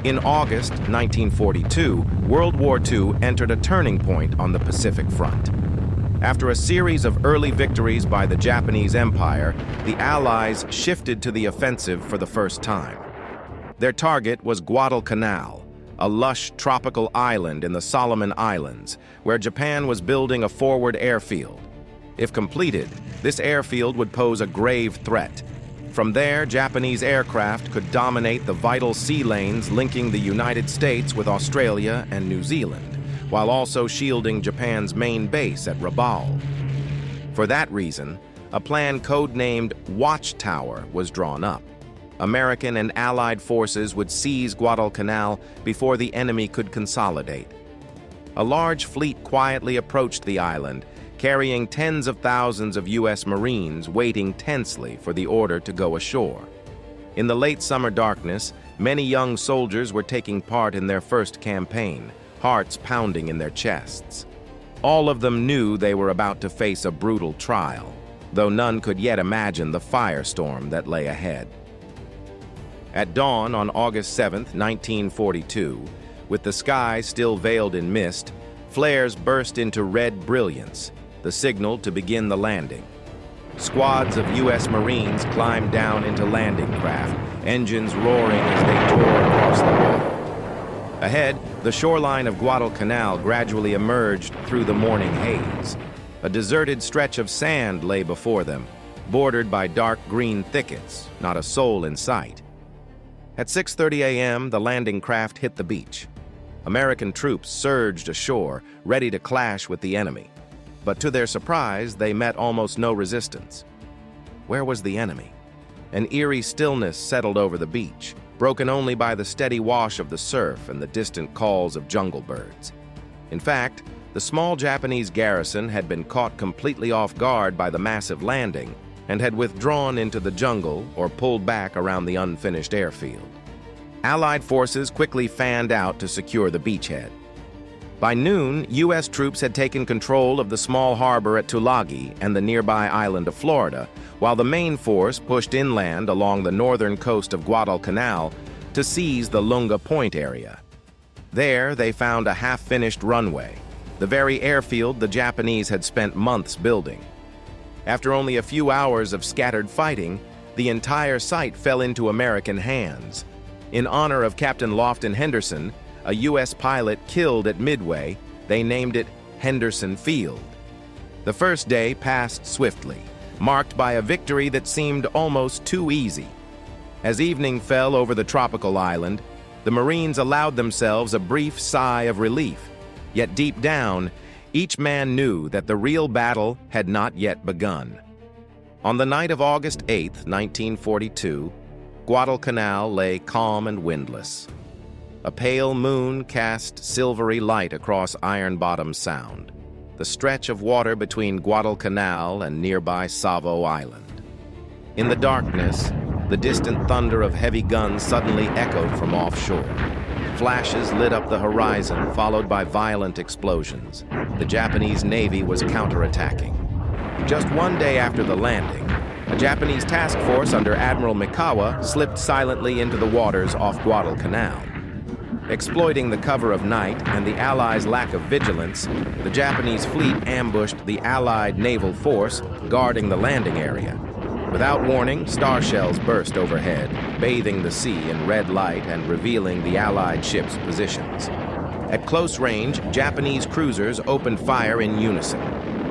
In August 1942, World War II entered a turning point on the Pacific Front. After a series of early victories by the Japanese Empire, the Allies shifted to the offensive for the first time. Their target was Guadalcanal, a lush tropical island in the Solomon Islands, where Japan was building a forward airfield. If completed, this airfield would pose a grave threat. From there, Japanese aircraft could dominate the vital sea lanes linking the United States with Australia and New Zealand, while also shielding Japan's main base at Rabaul. For that reason, a plan codenamed Watchtower was drawn up. American and Allied forces would seize Guadalcanal before the enemy could consolidate. A large fleet quietly approached the island, carrying tens of thousands of U.S. Marines waiting tensely for the order to go ashore. In the late summer darkness, many young soldiers were taking part in their first campaign, hearts pounding in their chests. All of them knew they were about to face a brutal trial, though none could yet imagine the firestorm that lay ahead. At dawn on August 7, 1942, with the sky still veiled in mist, flares burst into red brilliance, the signal to begin the landing. Squads of U.S. Marines climbed down into landing craft, engines roaring as they tore across the water. Ahead, the shoreline of Guadalcanal gradually emerged through the morning haze. A deserted stretch of sand lay before them, bordered by dark green thickets, not a soul in sight. At 6:30 a.m., the landing craft hit the beach. American troops surged ashore, ready to clash with the enemy. But to their surprise, they met almost no resistance. Where was the enemy? An eerie stillness settled over the beach, broken only by the steady wash of the surf and the distant calls of jungle birds. In fact, the small Japanese garrison had been caught completely off guard by the massive landing and had withdrawn into the jungle or pulled back around the unfinished airfield. Allied forces quickly fanned out to secure the beachhead. By noon, U.S. troops had taken control of the small harbor at Tulagi and the nearby island of Florida, while the main force pushed inland along the northern coast of Guadalcanal to seize the Lunga Point area. There, they found a half-finished runway, the very airfield the Japanese had spent months building. After only a few hours of scattered fighting, the entire site fell into American hands. In honor of Captain Lofton Henderson, a U.S. pilot killed at Midway, they named it Henderson Field. The first day passed swiftly, marked by a victory that seemed almost too easy. As evening fell over the tropical island, the Marines allowed themselves a brief sigh of relief. Yet deep down, each man knew that the real battle had not yet begun. On the night of August 8, 1942, Guadalcanal lay calm and windless. A pale moon cast silvery light across Iron Bottom Sound, the stretch of water between Guadalcanal and nearby Savo Island. In the darkness, the distant thunder of heavy guns suddenly echoed from offshore. Flashes lit up the horizon, followed by violent explosions. The Japanese Navy was counterattacking. Just one day after the landing, a Japanese task force under Admiral Mikawa slipped silently into the waters off Guadalcanal. Exploiting the cover of night and the Allies' lack of vigilance, the Japanese fleet ambushed the Allied naval force guarding the landing area. Without warning, star shells burst overhead, bathing the sea in red light and revealing the Allied ships' positions. At close range, Japanese cruisers opened fire in unison.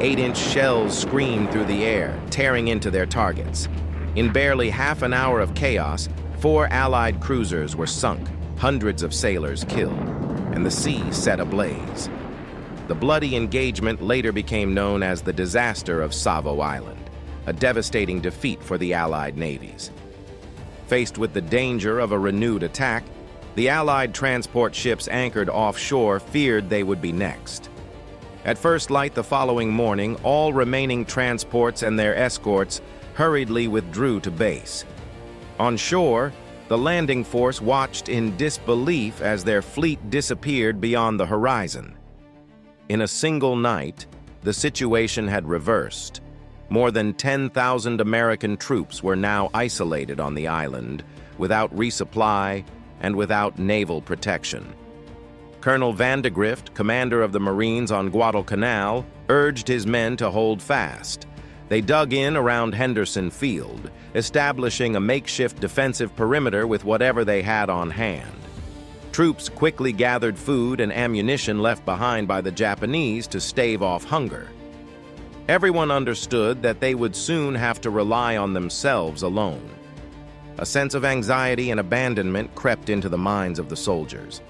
8-inch shells screamed through the air, tearing into their targets. In barely half an hour of chaos, 4 Allied cruisers were sunk, hundreds of sailors killed, and the sea set ablaze. The bloody engagement later became known as the disaster of Savo Island, a devastating defeat for the Allied navies. Faced with the danger of a renewed attack, the Allied transport ships anchored offshore feared they would be next. At first light the following morning, all remaining transports and their escorts hurriedly withdrew to base. On shore, the landing force watched in disbelief as their fleet disappeared beyond the horizon. In a single night, the situation had reversed. More than 10,000 American troops were now isolated on the island, without resupply and without naval protection. Colonel Vandegrift, commander of the Marines on Guadalcanal, urged his men to hold fast. They dug in around Henderson Field, establishing a makeshift defensive perimeter with whatever they had on hand. Troops quickly gathered food and ammunition left behind by the Japanese to stave off hunger. Everyone understood that they would soon have to rely on themselves alone. A sense of anxiety and abandonment crept into the minds of the soldiers.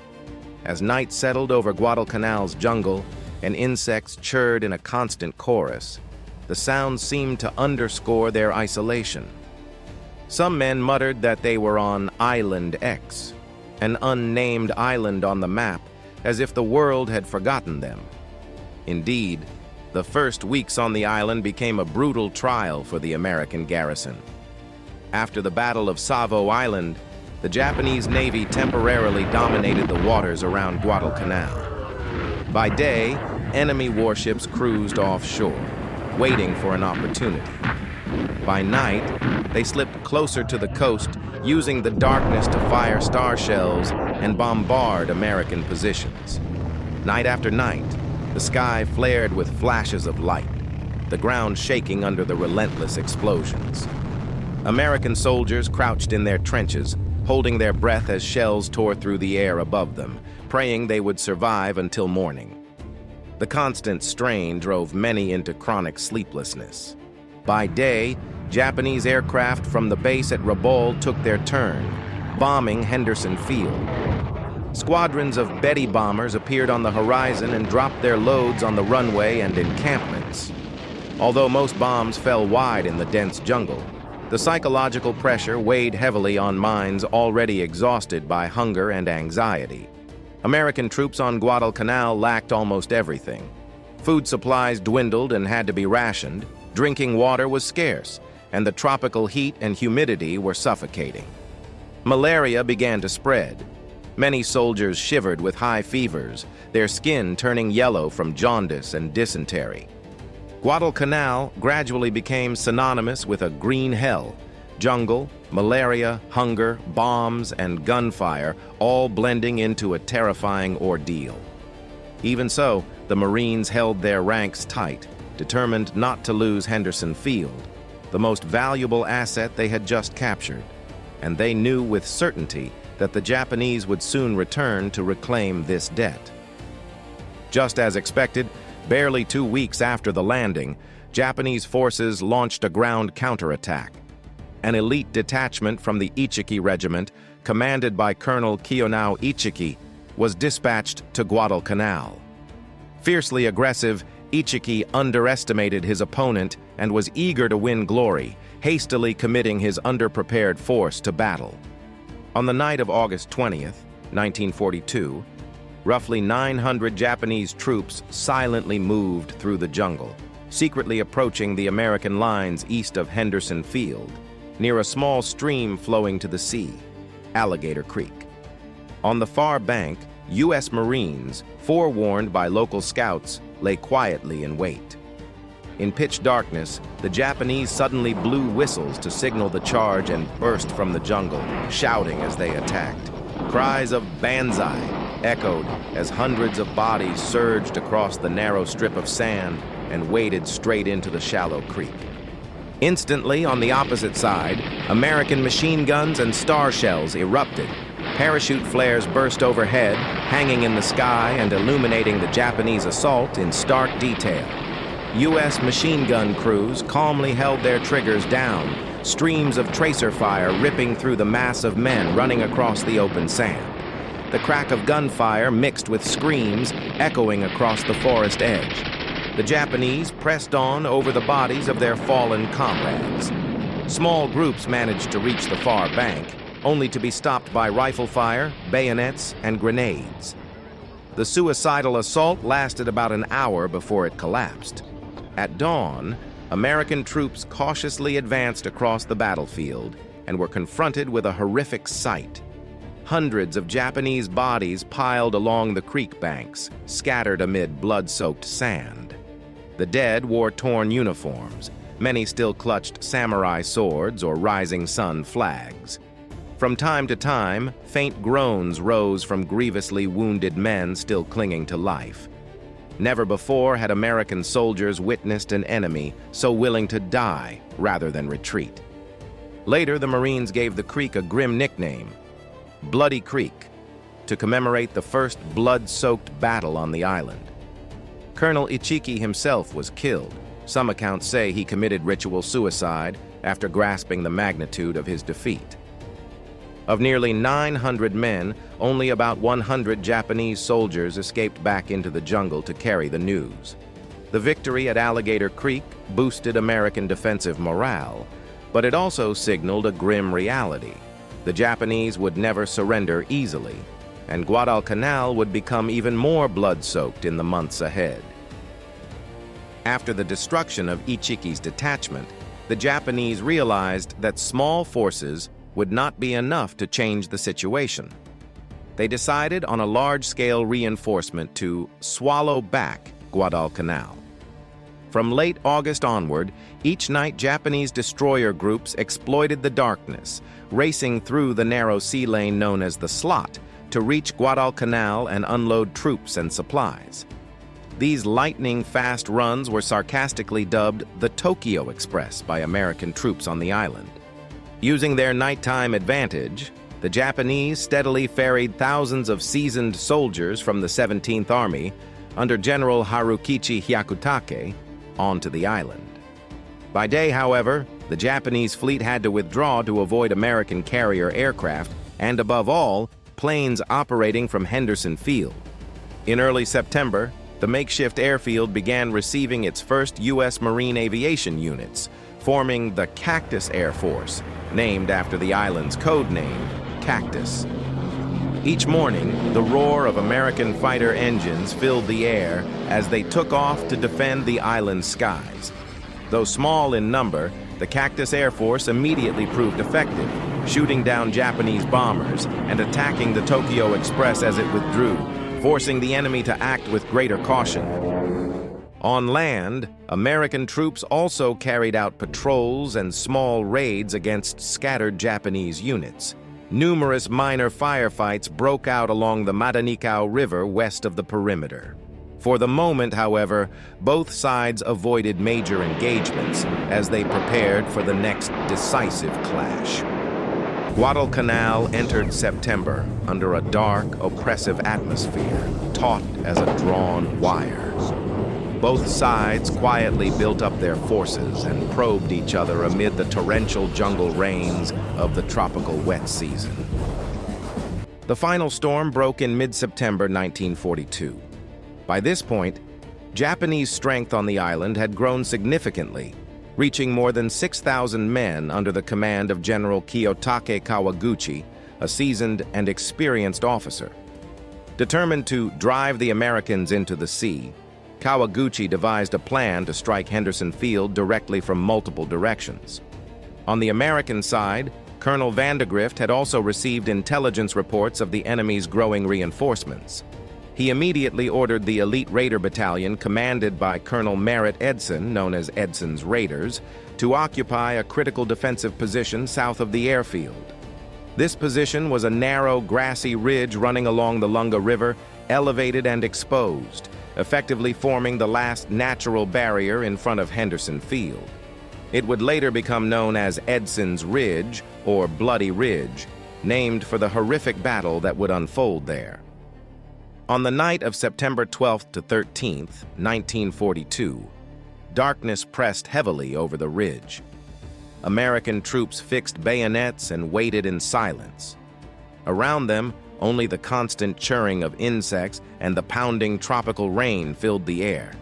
As night settled over Guadalcanal's jungle and insects chirred in a constant chorus, the sounds seemed to underscore their isolation. Some men muttered that they were on Island X, an unnamed island on the map, as if the world had forgotten them. Indeed, the first weeks on the island became a brutal trial for the American garrison. After the Battle of Savo Island, the Japanese Navy temporarily dominated the waters around Guadalcanal. By day, enemy warships cruised offshore, waiting for an opportunity. By night, they slipped closer to the coast, using the darkness to fire star shells and bombard American positions. Night after night, the sky flared with flashes of light, the ground shaking under the relentless explosions. American soldiers crouched in their trenches, holding their breath as shells tore through the air above them, praying they would survive until morning. The constant strain drove many into chronic sleeplessness. By day, Japanese aircraft from the base at Rabaul took their turn, bombing Henderson Field. Squadrons of Betty bombers appeared on the horizon and dropped their loads on the runway and encampments. Although most bombs fell wide in the dense jungle, the psychological pressure weighed heavily on minds already exhausted by hunger and anxiety. American troops on Guadalcanal lacked almost everything. Food supplies dwindled and had to be rationed, drinking water was scarce, and the tropical heat and humidity were suffocating. Malaria began to spread. Many soldiers shivered with high fevers, their skin turning yellow from jaundice and dysentery. Guadalcanal gradually became synonymous with a green hell. Jungle, malaria, hunger, bombs, and gunfire all blending into a terrifying ordeal. Even so, the Marines held their ranks tight, determined not to lose Henderson Field, the most valuable asset they had just captured, and they knew with certainty that the Japanese would soon return to reclaim this debt. Just as expected, barely 2 weeks after the landing, Japanese forces launched a ground counterattack. An elite detachment from the Ichiki Regiment, commanded by Colonel Kiyonao Ichiki, was dispatched to Guadalcanal. Fiercely aggressive, Ichiki underestimated his opponent and was eager to win glory, hastily committing his underprepared force to battle. On the night of August 20th, 1942, roughly 900 Japanese troops silently moved through the jungle, secretly approaching the American lines east of Henderson Field, near a small stream flowing to the sea, Alligator Creek. On the far bank, U.S. Marines, forewarned by local scouts, lay quietly in wait. In pitch darkness, the Japanese suddenly blew whistles to signal the charge and burst from the jungle, shouting as they attacked. Cries of "Banzai" echoed as hundreds of bodies surged across the narrow strip of sand and waded straight into the shallow creek. Instantly, on the opposite side, American machine guns and star shells erupted. Parachute flares burst overhead, hanging in the sky and illuminating the Japanese assault in stark detail. U.S. machine gun crews calmly held their triggers down, streams of tracer fire ripping through the mass of men running across the open sand. The crack of gunfire mixed with screams echoing across the forest edge. The Japanese pressed on over the bodies of their fallen comrades. Small groups managed to reach the far bank, only to be stopped by rifle fire, bayonets, and grenades. The suicidal assault lasted about an hour before it collapsed. At dawn, American troops cautiously advanced across the battlefield and were confronted with a horrific sight. Hundreds of Japanese bodies piled along the creek banks, scattered amid blood-soaked sand. The dead wore torn uniforms. Many still clutched samurai swords or rising sun flags. From time to time, faint groans rose from grievously wounded men still clinging to life. Never before had American soldiers witnessed an enemy so willing to die rather than retreat. Later, the Marines gave the creek a grim nickname, Bloody Creek, to commemorate the first blood-soaked battle on the island. Colonel Ichiki himself was killed. Some accounts say he committed ritual suicide after grasping the magnitude of his defeat. Of nearly 900 men, only about 100 Japanese soldiers escaped back into the jungle to carry the news. The victory at Alligator Creek boosted American defensive morale, but it also signaled a grim reality. The Japanese would never surrender easily, and Guadalcanal would become even more blood-soaked in the months ahead. After the destruction of Ichiki's detachment, the Japanese realized that small forces would not be enough to change the situation. They decided on a large-scale reinforcement to swallow back Guadalcanal. From late August onward, each night Japanese destroyer groups exploited the darkness, racing through the narrow sea lane known as the Slot to reach Guadalcanal and unload troops and supplies. These lightning-fast runs were sarcastically dubbed the Tokyo Express by American troops on the island. Using their nighttime advantage, the Japanese steadily ferried thousands of seasoned soldiers from the 17th Army under General Harukichi Hyakutake onto the island. By day, however, the Japanese fleet had to withdraw to avoid American carrier aircraft and, above all, planes operating from Henderson Field. In early September, the makeshift airfield began receiving its first U.S. Marine aviation units, forming the Cactus Air Force, named after the island's code name, Cactus. Each morning, the roar of American fighter engines filled the air as they took off to defend the island's skies. Though small in number, the Cactus Air Force immediately proved effective, shooting down Japanese bombers and attacking the Tokyo Express as it withdrew, forcing the enemy to act with greater caution. On land, American troops also carried out patrols and small raids against scattered Japanese units. Numerous minor firefights broke out along the Matanikau River west of the perimeter. For the moment, however, both sides avoided major engagements as they prepared for the next decisive clash. Guadalcanal entered September under a dark, oppressive atmosphere, taut as a drawn wire. Both sides quietly built up their forces and probed each other amid the torrential jungle rains of the tropical wet season. The final storm broke in mid-September 1942. By this point, Japanese strength on the island had grown significantly, reaching more than 6,000 men under the command of General Kiyotake Kawaguchi, a seasoned and experienced officer. Determined to drive the Americans into the sea, Kawaguchi devised a plan to strike Henderson Field directly from multiple directions. On the American side, Colonel Vandegrift had also received intelligence reports of the enemy's growing reinforcements. He immediately ordered the elite Raider Battalion, commanded by Colonel Merritt Edson, known as Edson's Raiders, to occupy a critical defensive position south of the airfield. This position was a narrow, grassy ridge running along the Lunga River, elevated and exposed, effectively forming the last natural barrier in front of Henderson Field. It would later become known as Edson's Ridge, or Bloody Ridge, named for the horrific battle that would unfold there. On the night of September 12th to 13th, 1942, darkness pressed heavily over the ridge. American troops fixed bayonets and waited in silence. Around them, only the constant churring of insects and the pounding tropical rain filled the air.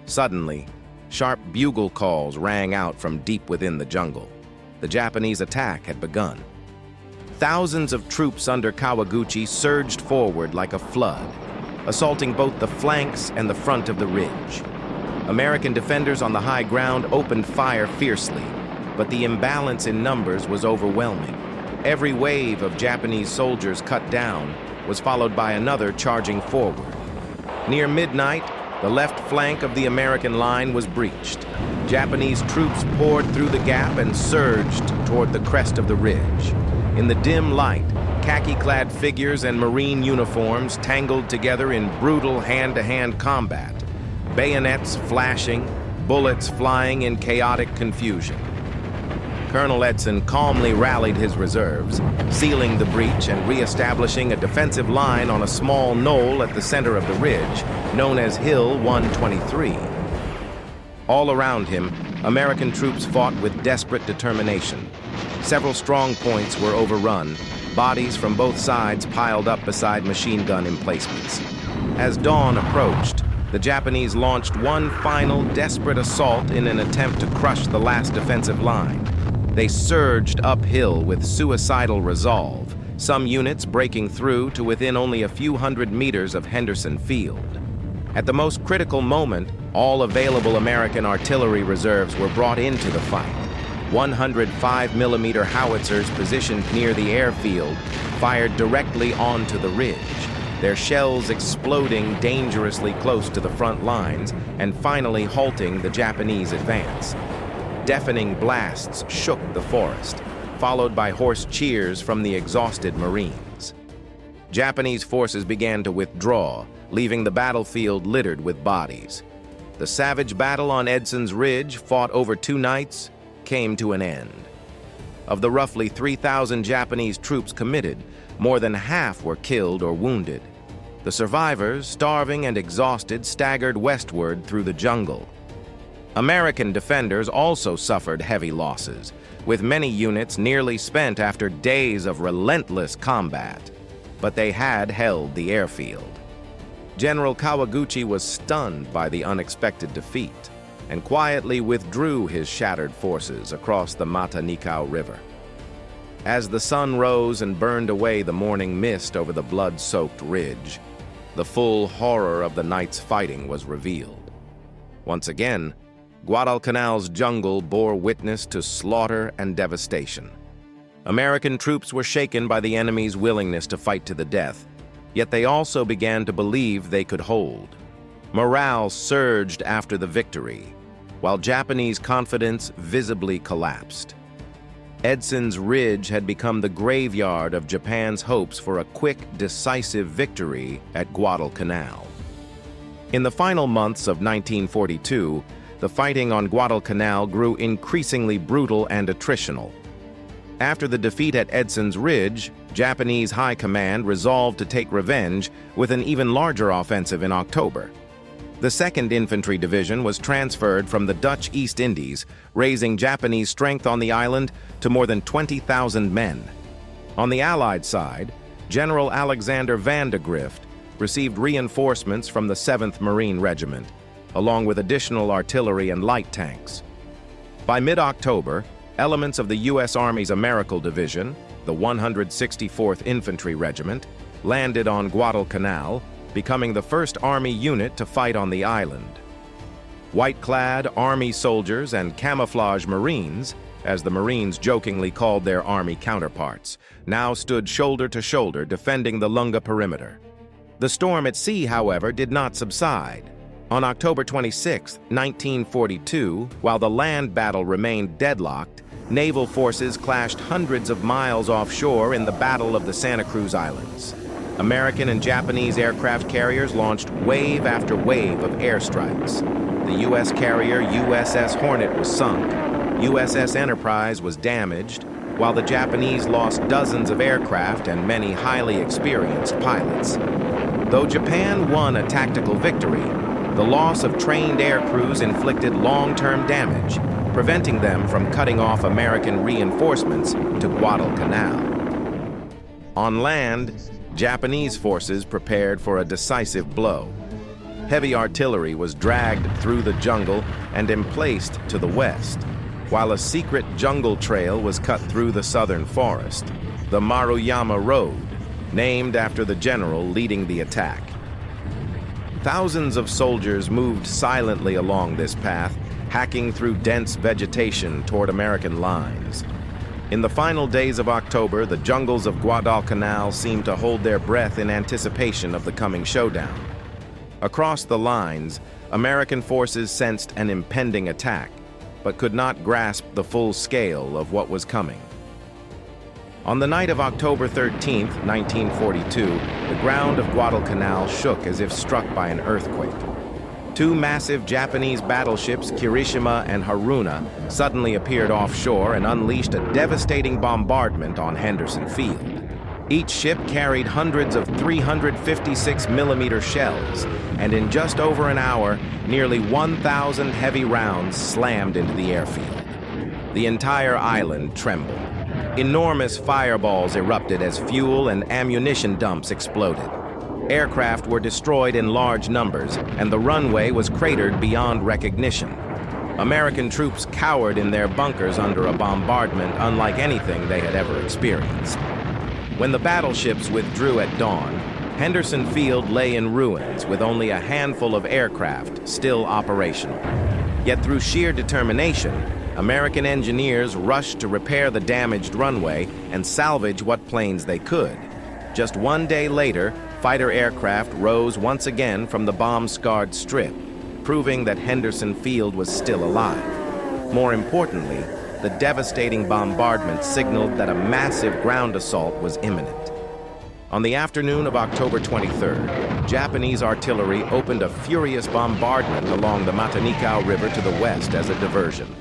Suddenly, sharp bugle calls rang out from deep within the jungle. The Japanese attack had begun. Thousands of troops under Kawaguchi surged forward like a flood, assaulting both the flanks and the front of the ridge. American defenders on the high ground opened fire fiercely, but the imbalance in numbers was overwhelming. Every wave of Japanese soldiers cut down was followed by another charging forward. Near midnight, the left flank of the American line was breached. Japanese troops poured through the gap and surged toward the crest of the ridge. In the dim light, khaki-clad figures and Marine uniforms tangled together in brutal hand-to-hand combat, bayonets flashing, bullets flying in chaotic confusion. Colonel Edson calmly rallied his reserves, sealing the breach and re-establishing a defensive line on a small knoll at the center of the ridge, known as Hill 123. All around him, American troops fought with desperate determination. Several strong points were overrun, bodies from both sides piled up beside machine gun emplacements. As dawn approached, the Japanese launched one final desperate assault in an attempt to crush the last defensive line. They surged uphill with suicidal resolve, some units breaking through to within only a few hundred meters of Henderson Field. At the most critical moment, all available American artillery reserves were brought into the fight. 105mm howitzers positioned near the airfield fired directly onto the ridge, their shells exploding dangerously close to the front lines and finally halting the Japanese advance. Deafening blasts shook the forest, followed by hoarse cheers from the exhausted Marines. Japanese forces began to withdraw, leaving the battlefield littered with bodies. The savage battle on Edson's Ridge, fought over 2 nights, came to an end. Of the roughly 3,000 Japanese troops committed, more than half were killed or wounded. The survivors, starving and exhausted, staggered westward through the jungle. American defenders also suffered heavy losses, with many units nearly spent after days of relentless combat. But they had held the airfield. General Kawaguchi was stunned by the unexpected defeat and quietly withdrew his shattered forces across the Mata-Nikau River. As the sun rose and burned away the morning mist over the blood-soaked ridge, the full horror of the night's fighting was revealed. Once again, Guadalcanal's jungle bore witness to slaughter and devastation. American troops were shaken by the enemy's willingness to fight to the death, yet they also began to believe they could hold. Morale surged after the victory, while Japanese confidence visibly collapsed. Edson's Ridge had become the graveyard of Japan's hopes for a quick, decisive victory at Guadalcanal. In the final months of 1942, the fighting on Guadalcanal grew increasingly brutal and attritional. After the defeat at Edson's Ridge, Japanese High Command resolved to take revenge with an even larger offensive in October. The 2nd Infantry Division was transferred from the Dutch East Indies, raising Japanese strength on the island to more than 20,000 men. On the Allied side, General Alexander van de Grift received reinforcements from the 7th Marine Regiment, along with additional artillery and light tanks. By mid-October, elements of the U.S. Army's Americal Division, the 164th Infantry Regiment, landed on Guadalcanal, becoming the first Army unit to fight on the island. White-clad Army soldiers and camouflage Marines, as the Marines jokingly called their Army counterparts, now stood shoulder to shoulder defending the Lunga perimeter. The storm at sea, however, did not subside. On October 26, 1942, while the land battle remained deadlocked, naval forces clashed hundreds of miles offshore in the Battle of the Santa Cruz Islands. American and Japanese aircraft carriers launched wave after wave of airstrikes. The U.S. carrier USS Hornet was sunk, USS Enterprise was damaged, while the Japanese lost dozens of aircraft and many highly experienced pilots. Though Japan won a tactical victory, the loss of trained air crews inflicted long-term damage, preventing them from cutting off American reinforcements to Guadalcanal. On land, Japanese forces prepared for a decisive blow. Heavy artillery was dragged through the jungle and emplaced to the west, while a secret jungle trail was cut through the southern forest, the Maruyama Road, named after the general leading the attack. Thousands of soldiers moved silently along this path, hacking through dense vegetation toward American lines. In the final days of October, the jungles of Guadalcanal seemed to hold their breath in anticipation of the coming showdown. Across the lines, American forces sensed an impending attack, but could not grasp the full scale of what was coming. On the night of October 13, 1942, the ground of Guadalcanal shook as if struck by an earthquake. Two massive Japanese battleships, Kirishima and Haruna, suddenly appeared offshore and unleashed a devastating bombardment on Henderson Field. Each ship carried hundreds of 356mm shells, and in just over an hour, nearly 1,000 heavy rounds slammed into the airfield. The entire island trembled. Enormous fireballs erupted as fuel and ammunition dumps exploded. Aircraft were destroyed in large numbers, and the runway was cratered beyond recognition. American troops cowered in their bunkers under a bombardment unlike anything they had ever experienced. When the battleships withdrew at dawn, Henderson Field lay in ruins with only a handful of aircraft still operational. Yet through sheer determination, American engineers rushed to repair the damaged runway and salvage what planes they could. Just one day later, fighter aircraft rose once again from the bomb-scarred strip, proving that Henderson Field was still alive. More importantly, the devastating bombardment signaled that a massive ground assault was imminent. On the afternoon of October 23rd, Japanese artillery opened a furious bombardment along the Matanikau River to the west as a diversion.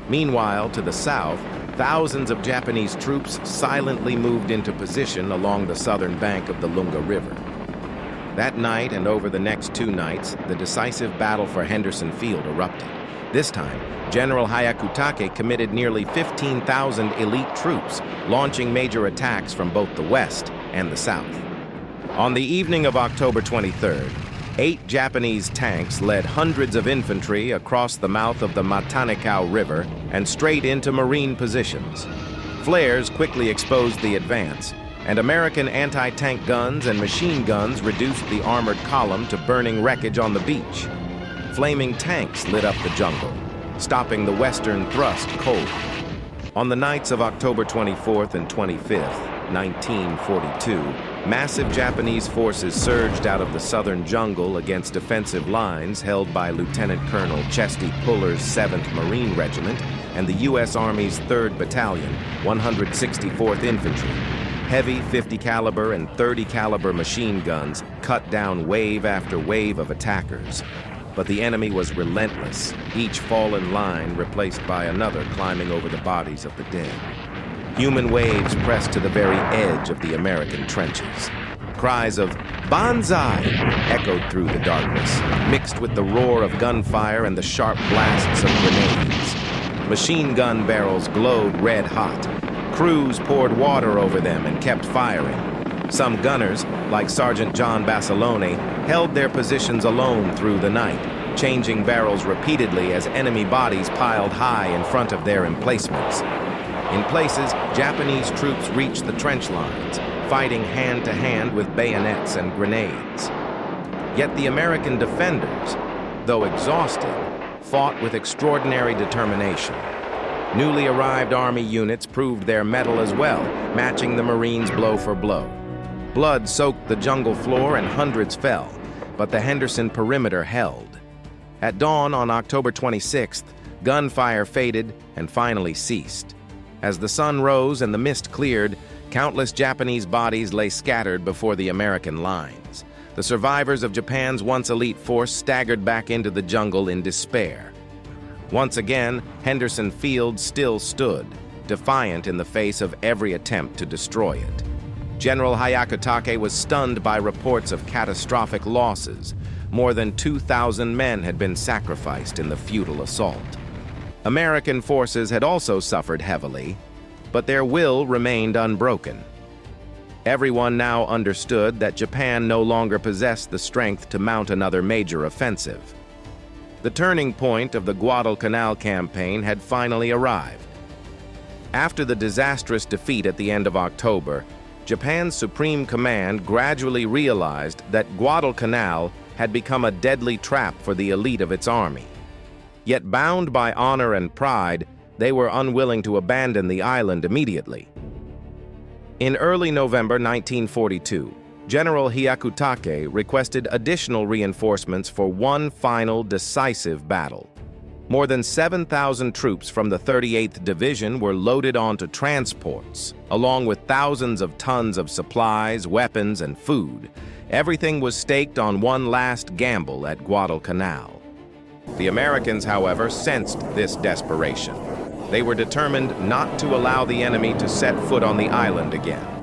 Meanwhile, to the south, thousands of Japanese troops silently moved into position along the southern bank of the Lunga River. That night and over the next 2 nights, the decisive battle for Henderson Field erupted. This time, General Hyakutake committed nearly 15,000 elite troops, launching major attacks from both the west and the south. On the evening of October 23rd, 8 Japanese tanks led hundreds of infantry across the mouth of the Matanikau River and straight into Marine positions. Flares quickly exposed the advance, and American anti-tank guns and machine guns reduced the armored column to burning wreckage on the beach. Flaming tanks lit up the jungle, stopping the western thrust cold. On the nights of October 24th and 25th, 1942, massive Japanese forces surged out of the southern jungle against defensive lines held by Lieutenant Colonel Chesty Puller's 7th Marine Regiment and the U.S. Army's 3rd Battalion, 164th Infantry. Heavy 50 caliber and 30 caliber machine guns cut down wave after wave of attackers. But the enemy was relentless, each fallen line replaced by another climbing over the bodies of the dead. Human waves pressed to the very edge of the American trenches. Cries of "Banzai!" echoed through the darkness, mixed with the roar of gunfire and the sharp blasts of grenades. Machine gun barrels glowed red hot. Crews poured water over them and kept firing. Some gunners, like Sergeant John Basilone, held their positions alone through the night, changing barrels repeatedly as enemy bodies piled high in front of their emplacements. In places, Japanese troops reached the trench lines, fighting hand-to-hand with bayonets and grenades. Yet the American defenders, though exhausted, fought with extraordinary determination. Newly arrived Army units proved their mettle as well, matching the Marines blow for blow. Blood soaked the jungle floor and hundreds fell, but the Henderson perimeter held. At dawn on October 26th, gunfire faded and finally ceased. As the sun rose and the mist cleared, countless Japanese bodies lay scattered before the American lines. The survivors of Japan's once elite force staggered back into the jungle in despair. Once again, Henderson Field still stood, defiant in the face of every attempt to destroy it. General Hyakutake was stunned by reports of catastrophic losses. More than 2,000 men had been sacrificed in the futile assault. American forces had also suffered heavily, but their will remained unbroken. Everyone now understood that Japan no longer possessed the strength to mount another major offensive. The turning point of the Guadalcanal campaign had finally arrived. After the disastrous defeat at the end of October, Japan's Supreme Command gradually realized that Guadalcanal had become a deadly trap for the elite of its army. Yet bound by honor and pride, they were unwilling to abandon the island immediately. In early November 1942, General Hyakutake requested additional reinforcements for one final decisive battle. More than 7,000 troops from the 38th Division were loaded onto transports, along with thousands of tons of supplies, weapons, and food. Everything was staked on one last gamble at Guadalcanal. The Americans, however, sensed this desperation. They were determined not to allow the enemy to set foot on the island again.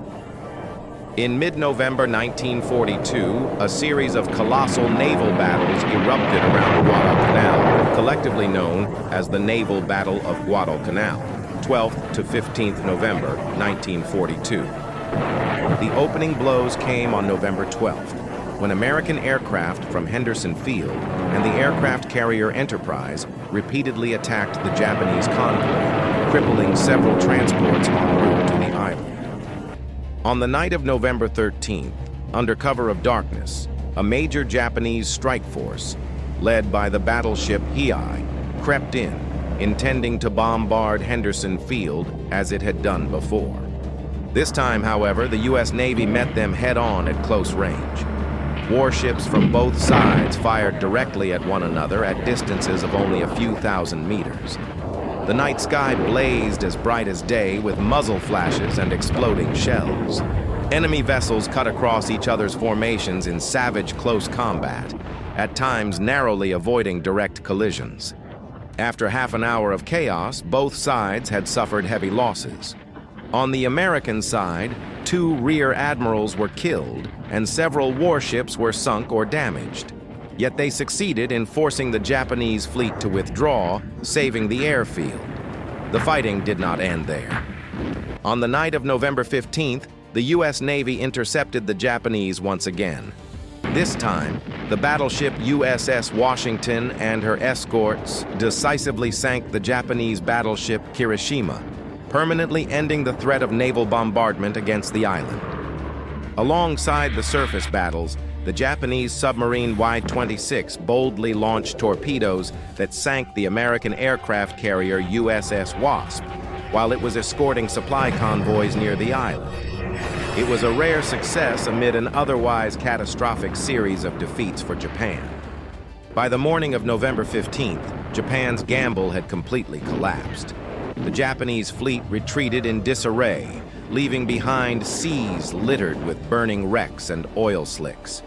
In mid-November 1942, a series of colossal naval battles erupted around Guadalcanal, collectively known as the Naval Battle of Guadalcanal, 12th to 15th November 1942. The opening blows came on November 12th, when American aircraft from Henderson Field and the aircraft carrier Enterprise repeatedly attacked the Japanese convoy, crippling several transports en route to the island. On the night of November 13th, under cover of darkness, a major Japanese strike force, led by the battleship Hiei, crept in, intending to bombard Henderson Field as it had done before. This time, however, the U.S. Navy met them head-on at close range. Warships from both sides fired directly at one another at distances of only a few thousand meters. The night sky blazed as bright as day with muzzle flashes and exploding shells. Enemy vessels cut across each other's formations in savage close combat, at times narrowly avoiding direct collisions. After half an hour of chaos, both sides had suffered heavy losses. On the American side, 2 rear admirals were killed and several warships were sunk or damaged. Yet they succeeded in forcing the Japanese fleet to withdraw, saving the airfield. The fighting did not end there. On the night of November 15th, the U.S. Navy intercepted the Japanese once again. This time, the battleship USS Washington and her escorts decisively sank the Japanese battleship Kirishima, permanently ending the threat of naval bombardment against the island. Alongside the surface battles, the Japanese submarine Y-26 boldly launched torpedoes that sank the American aircraft carrier USS Wasp while it was escorting supply convoys near the island. It was a rare success amid an otherwise catastrophic series of defeats for Japan. By the morning of November 15th, Japan's gamble had completely collapsed. The Japanese fleet retreated in disarray, leaving behind seas littered with burning wrecks and oil slicks.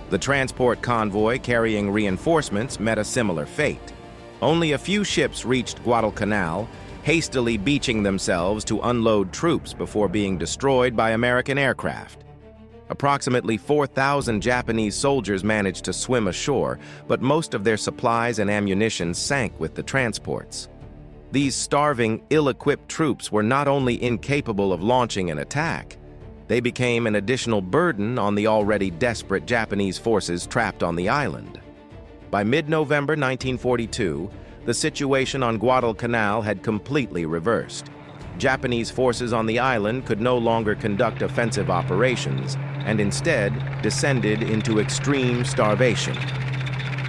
The transport convoy carrying reinforcements met a similar fate. Only a few ships reached Guadalcanal, hastily beaching themselves to unload troops before being destroyed by American aircraft. Approximately 4,000 Japanese soldiers managed to swim ashore, but most of their supplies and ammunition sank with the transports. These starving, ill-equipped troops were not only incapable of launching an attack, they became an additional burden on the already desperate Japanese forces trapped on the island. By mid-November 1942, the situation on Guadalcanal had completely reversed. Japanese forces on the island could no longer conduct offensive operations and instead descended into extreme starvation.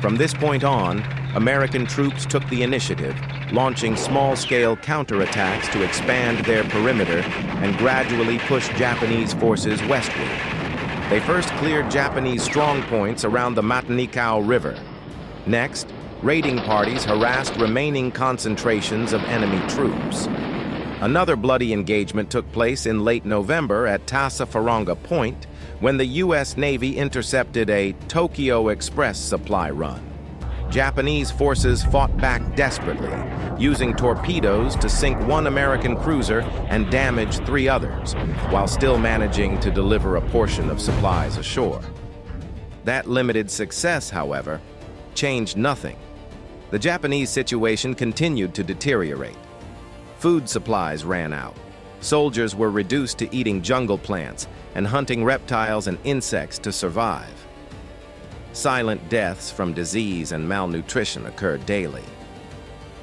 From this point on, American troops took the initiative, launching small-scale counterattacks to expand their perimeter and gradually push Japanese forces westward. They first cleared Japanese strongpoints around the Matanikau River. Next, raiding parties harassed remaining concentrations of enemy troops. Another bloody engagement took place in late November at Tasafaranga Point when the U.S. Navy intercepted a Tokyo Express supply run. Japanese forces fought back desperately, using torpedoes to sink one American cruiser and damage 3 others, while still managing to deliver a portion of supplies ashore. That limited success, however, changed nothing. The Japanese situation continued to deteriorate. Food supplies ran out. Soldiers were reduced to eating jungle plants and hunting reptiles and insects to survive. Silent deaths from disease and malnutrition occurred daily.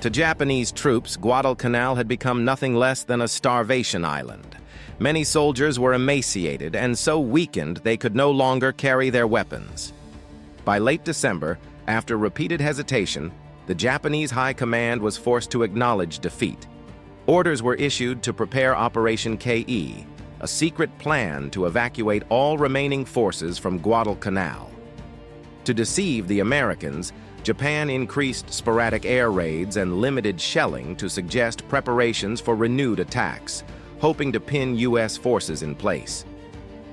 To Japanese troops, Guadalcanal had become nothing less than a starvation island. Many soldiers were emaciated and so weakened they could no longer carry their weapons. By late December, after repeated hesitation, the Japanese High Command was forced to acknowledge defeat. Orders were issued to prepare Operation KE, a secret plan to evacuate all remaining forces from Guadalcanal. To deceive the Americans, Japan increased sporadic air raids and limited shelling to suggest preparations for renewed attacks, hoping to pin U.S. forces in place.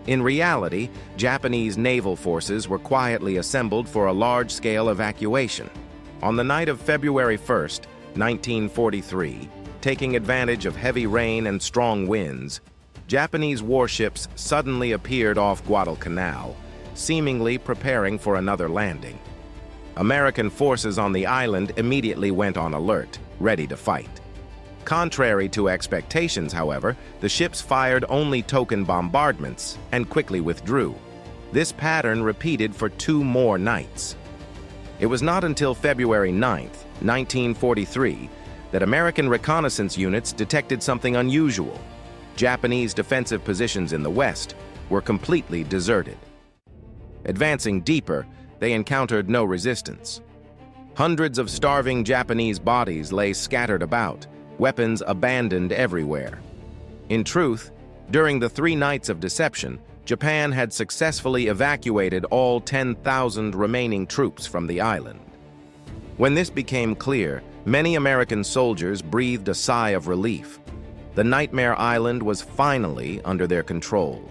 In reality, Japanese naval forces were quietly assembled for a large-scale evacuation. On the night of February 1st, 1943, taking advantage of heavy rain and strong winds, Japanese warships suddenly appeared off Guadalcanal, seemingly preparing for another landing. American forces on the island immediately went on alert, ready to fight. Contrary to expectations, however, the ships fired only token bombardments and quickly withdrew. This pattern repeated for 2 more nights. It was not until February 9th, 1943, that American reconnaissance units detected something unusual. Japanese defensive positions in the west were completely deserted. Advancing deeper, they encountered no resistance. Hundreds of starving Japanese bodies lay scattered about, weapons abandoned everywhere. In truth, during the 3 nights of deception, Japan had successfully evacuated all 10,000 remaining troops from the island. When this became clear, many American soldiers breathed a sigh of relief. The Nightmare Island was finally under their control.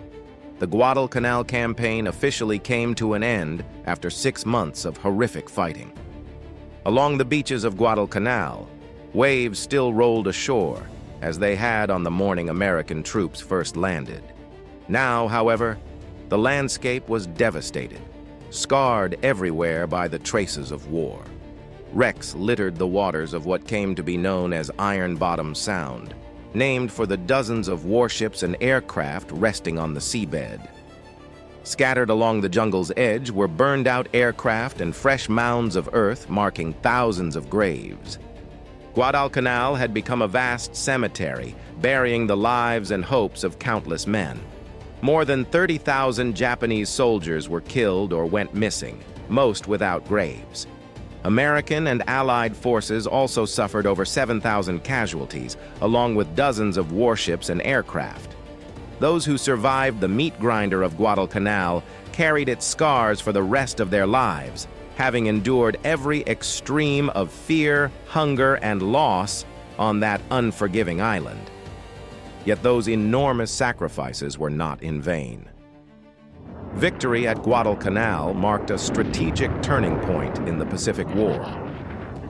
The Guadalcanal campaign officially came to an end after 6 months of horrific fighting. Along the beaches of Guadalcanal, waves still rolled ashore, as they had on the morning American troops first landed. Now, however, the landscape was devastated, scarred everywhere by the traces of war. Wrecks littered the waters of what came to be known as Iron Bottom Sound, named for the dozens of warships and aircraft resting on the seabed. Scattered along the jungle's edge were burned-out aircraft and fresh mounds of earth marking thousands of graves. Guadalcanal had become a vast cemetery, burying the lives and hopes of countless men. More than 30,000 Japanese soldiers were killed or went missing, most without graves. American and Allied forces also suffered over 7,000 casualties, along with dozens of warships and aircraft. Those who survived the meat grinder of Guadalcanal carried its scars for the rest of their lives, having endured every extreme of fear, hunger, and loss on that unforgiving island. Yet those enormous sacrifices were not in vain. Victory at Guadalcanal marked a strategic turning point in the Pacific War.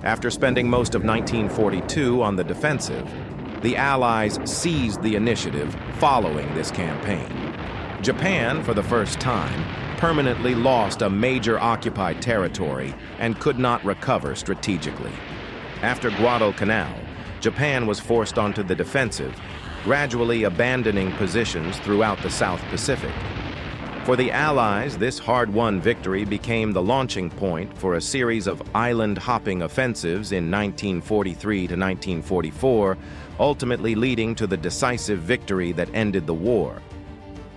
After spending most of 1942 on the defensive, the Allies seized the initiative following this campaign. Japan, for the first time, permanently lost a major occupied territory and could not recover strategically. After Guadalcanal, Japan was forced onto the defensive, gradually abandoning positions throughout the South Pacific. For the Allies, this hard-won victory became the launching point for a series of island-hopping offensives in 1943 to 1944, ultimately leading to the decisive victory that ended the war.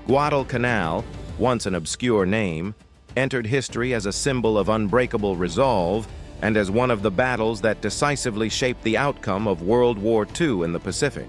Guadalcanal, once an obscure name, entered history as a symbol of unbreakable resolve and as one of the battles that decisively shaped the outcome of World War II in the Pacific.